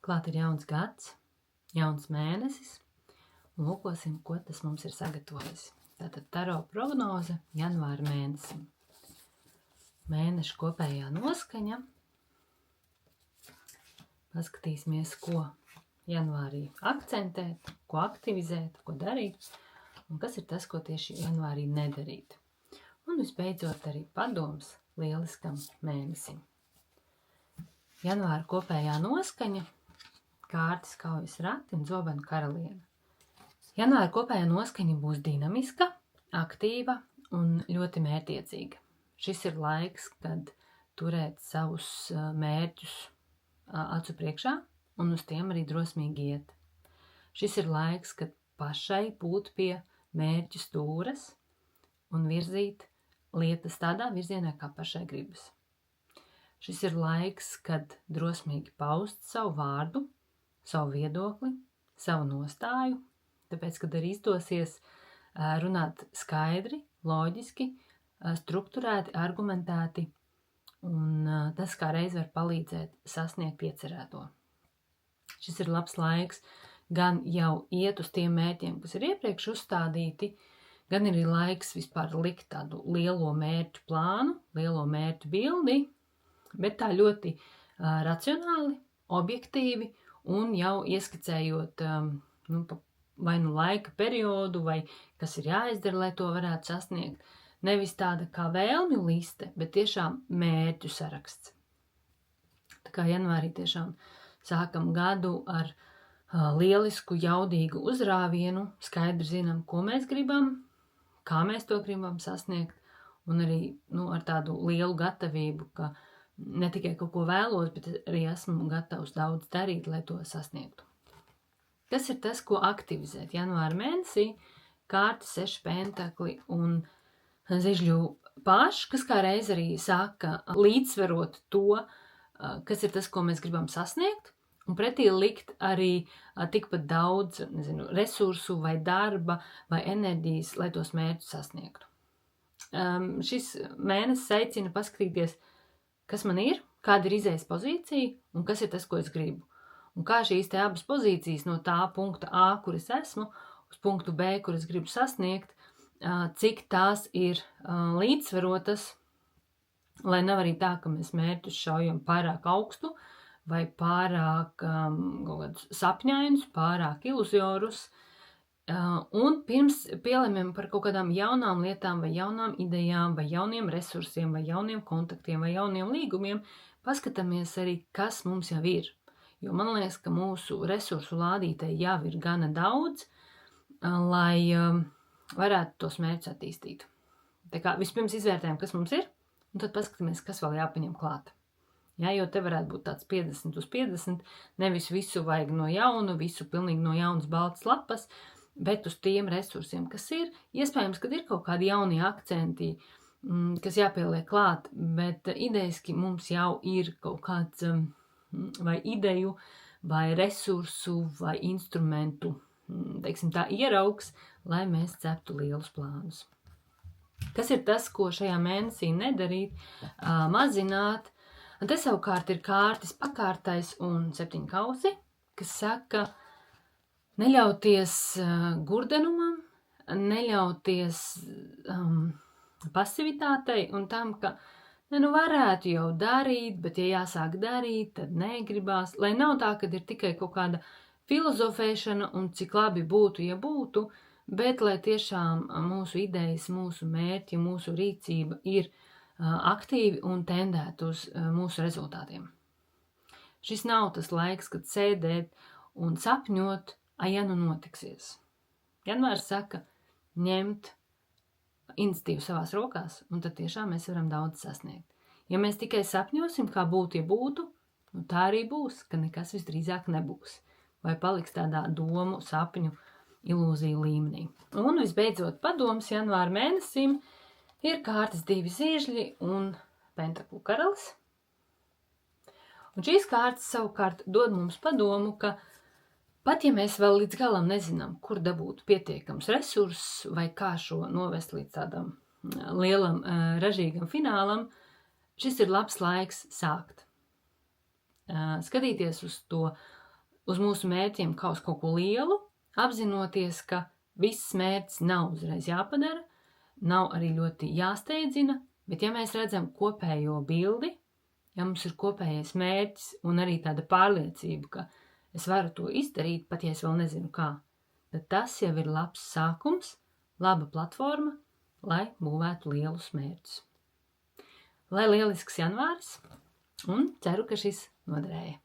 Klāt ir jauns gads, jauns mēnesis, un lūkosim, ko tas mums ir sagatavojis. Tātad taro prognoze janvāra mēnesim. Mēneša kopējā noskaņa. Paskatīsimies, ko janvārī akcentēt, ko aktivizēt, ko darīt, un kas ir tas, ko tieši janvārī nedarīt. Un visbeidzot arī padoms lieliskam mēnesim. Janvāra kopējā noskaņa, kārtas kaujas rati un zobenu karaliene. Janvāra kopējā noskaņa būs dinamiska, aktīva un ļoti mērķtiecīga. Šis ir laiks, kad turēt savus mērķus acu priekšā un uz tiem arī drosmīgi iet. Šis ir laiks, kad pašai būt pie mērķu stūres un virzīt lietas tādā virzienā, kā pašai gribas. Šis ir laiks, kad drosmīgi paust savu vārdu, savu viedokli, savu nostāju, tāpēc, kad arī izdosies runāt skaidri, loģiski, strukturēti, argumentēti, un tas kā reiz var palīdzēt sasniegt iecerēto. Šis ir labs laiks gan jau iet uz tiem mērķiem, kas ir iepriekš uzstādīti, gan arī laiks vispār likt tādu lielo mērķu plānu, lielo mērķu bildi, bet tā ļoti racionāli, objektīvi un jau ieskicējot vai nu laika periodu, vai kas ir jāizdara, lai to varētu sasniegt. Nevis tāda kā vēlmju liste, bet tiešām mērķu saraksts. Tā kā janvārī tiešām sākam gadu ar lielisku, jaudīgu uzrāvienu, skaidri zinām, ko mēs gribam, kā mēs to gribam sasniegt, un arī ar tādu lielu gatavību, ka ne tikai kaut ko vēlos, bet arī esmu gatavs daudz darīt, lai to sasniegtu. Tas ir tas, ko aktivizēt janvāra mēnesī, kārta 6 pentakli un zižļu paš, kas kā reiz arī sāka līdzsverot to, kas ir tas, ko mēs gribam sasniegt, un pretī likt arī tikpat daudz, resursu vai darba vai enerģijas, lai tos mērķus sasniegtu. Šis mēnesis aicina paskatīties, kas man ir, kāda ir izējas pozīcija un kas ir tas, ko es gribu. Un kā šīs te abas pozīcijas no tā punkta A, kur es esmu, uz punktu B, kur es gribu sasniegt, cik tās ir līdzsvarotas, lai nav arī tā, ka mēs mērķus šaujam pārāk augstu vai pārāk sapņainus, pārāk iluzorus. Un pirms pielemjam par kaut kādām jaunām lietām vai jaunām idejām vai jauniem resursiem vai jauniem kontaktiem vai jauniem līgumiem, paskatāmies arī, kas mums jau ir. Jo man liekas, ka mūsu resursu lādītē jau ir gana daudz, lai varētu tos mērķus attīstīt. Tā kā vispirms izvērtējam, kas mums ir, un tad paskatāmies, kas vēl jāpaņem klāt. Ja, jo te varētu būt tāds 50 uz 50, nevis visu vajag no jaunu, visu pilnīgi no jaunas baltas lapas, bet uz tiem resursiem, kas ir. Iespējams, kad ir kaut kādi jaunie akcenti, kas jāpieliek klāt, bet idejiski mums jau ir kaut kāds vai ideju, vai resursu, vai instrumentu, teiksim tā, ieraugs, lai mēs ceptu lielus plānus. Kas ir tas, ko šajā mēnesī nedarīt, mazināt? Te savukārt ir kārtis pakārtais un 7 kausi, kas saka, neļauties gurdenumam, neļauties pasivitātei un tam, ka varētu jau darīt, bet ja jāsāk darīt, tad negribās. Lai nav tā, kad ir tikai kaut kāda filozofēšana un cik labi būtu, ja būtu, bet lai tiešām mūsu idejas, mūsu mērķi, mūsu rīcība ir aktīvi un tendēt uz mūsu rezultātiem. Šis nav tas laiks, kad sēdēt un sapņot, ja nu notiksies. Janvārs saka, ņemt iniciatīvu savās rokās, un tad tiešām mēs varam daudz sasniegt. Ja mēs tikai sapņosim, kā būtu, ja būtu, tā arī būs, ka nekas visdrīzāk nebūs. Vai paliks tādā domu, sapņu, ilūziju līmenī. Un visbeidzot padoms janvāra mēnesim ir kārtas 2 zižļi un pentaklu karalis. Un šīs kārtas savukārt dod mums padomu, ka pat ja mēs vēl līdz galam nezinām, kur dabūt pietiekams resurss vai kā šo novest līdz tādam lielam, ražīgam finālam, šis ir labs laiks sākt. Skatīties uz to uz mūsu mērķiem kā uz kaut ko lielu, apzinoties, ka viss mērķis nav uzreiz jāpadara, nav arī ļoti jāsteidzina, bet ja mēs redzam kopējo bildi, ja mums ir kopējais mērķis un arī tāda pārliecība, ka es varu to izdarīt, pat ja es vēl nezinu kā, tad tas jau ir labs sākums, laba platforma, lai būvētu lielus mērķus. Lai lielisks janvāris un ceru, ka šis noderēja.